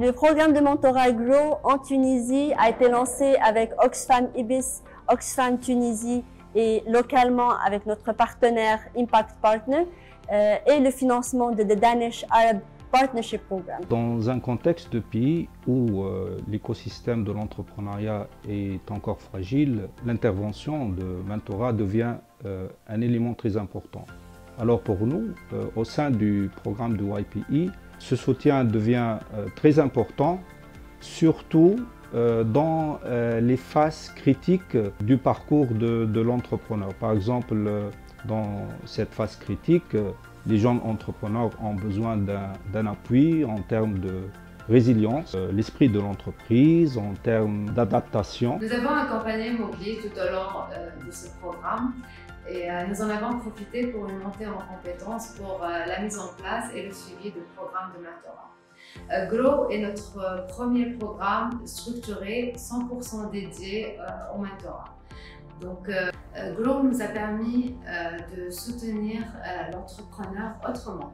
Le programme de mentorat GROW en Tunisie a été lancé avec Oxfam Ibis, Oxfam Tunisie et localement avec notre partenaire Impact Partner et le financement de The Danish Arab Partnership Program. Dans un contexte de pays où l'écosystème de l'entrepreneuriat est encore fragile, l'intervention de mentorat devient un élément très important. Alors pour nous, au sein du programme de YPE, ce soutien devient très important, surtout dans les phases critiques du parcours de l'entrepreneur. Par exemple, dans cette phase critique, les jeunes entrepreneurs ont besoin d'un appui en termes de résilience, l'esprit de l'entreprise, en termes d'adaptation. Nous avons accompagné Mowgli tout au long de ce programme et nous en avons profité pour une montée en compétences pour la mise en place et le suivi du programme de mentorat. GROW est notre premier programme structuré 100% dédié au mentorat. Donc, GROW nous a permis de soutenir l'entrepreneur autrement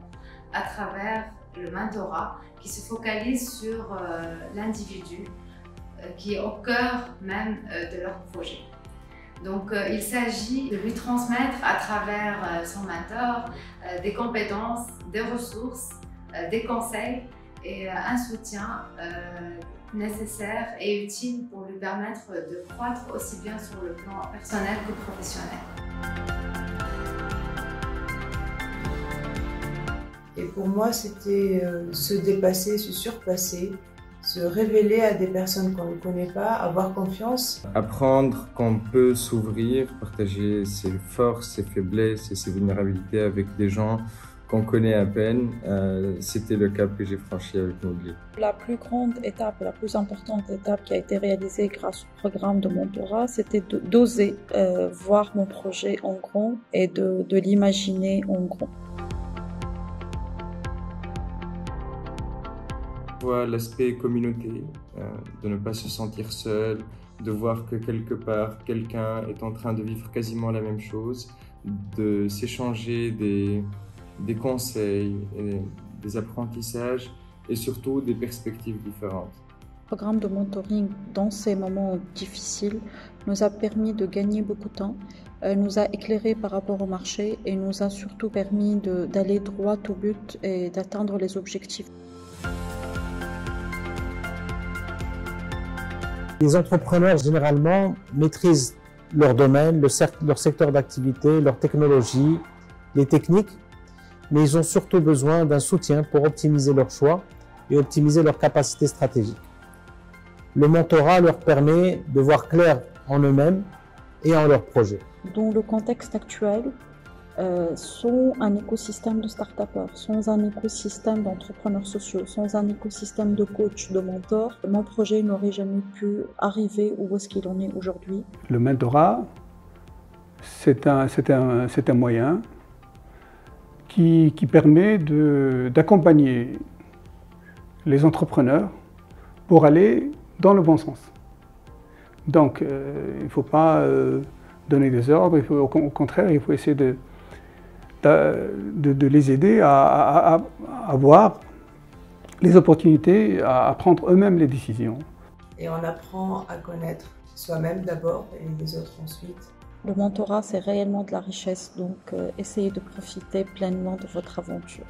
à travers le mentorat qui se focalise sur l'individu qui est au cœur même de leur projet. Donc, il s'agit de lui transmettre à travers son mentor des compétences, des ressources, des conseils et un soutien nécessaire et utile pour lui permettre de croître aussi bien sur le plan personnel que professionnel. Et pour moi, c'était se dépasser, se surpasser, se révéler à des personnes qu'on ne connaît pas, avoir confiance. Apprendre qu'on peut s'ouvrir, partager ses forces, ses faiblesses et ses vulnérabilités avec des gens qu'on connaît à peine, c'était le cap que j'ai franchi avec Mowgli. La plus grande étape, la plus importante étape qui a été réalisée grâce au programme de mentorat, c'était d'oser voir mon projet en grand et de l'imaginer en grand. On voit l'aspect communauté, de ne pas se sentir seul, de voir que quelque part, quelqu'un est en train de vivre quasiment la même chose, de s'échanger des conseils, des apprentissages et surtout des perspectives différentes. Le programme de mentoring dans ces moments difficiles nous a permis de gagner beaucoup de temps, nous a éclairé par rapport au marché et nous a surtout permis d'aller droit au but et d'atteindre les objectifs. Les entrepreneurs, généralement, maîtrisent leur domaine, leur secteur d'activité, leur technologie, les techniques, mais ils ont surtout besoin d'un soutien pour optimiser leurs choix et optimiser leurs capacités stratégiques. Le mentorat leur permet de voir clair en eux-mêmes et en leurs projets. Dans le contexte actuel, sans un écosystème de start-upers, sans un écosystème d'entrepreneurs sociaux, sans un écosystème de coachs, de mentors, mon projet n'aurait jamais pu arriver où est-ce qu'il en est aujourd'hui. Le mentorat, c'est un moyen qui permet d'accompagner les entrepreneurs pour aller dans le bon sens. Donc, il ne faut pas donner des ordres, au contraire, il faut essayer de les aider à voir les opportunités, à prendre eux-mêmes les décisions. Et on apprend à connaître soi-même d'abord et les autres ensuite. Le mentorat, c'est réellement de la richesse, donc essayez de profiter pleinement de votre aventure.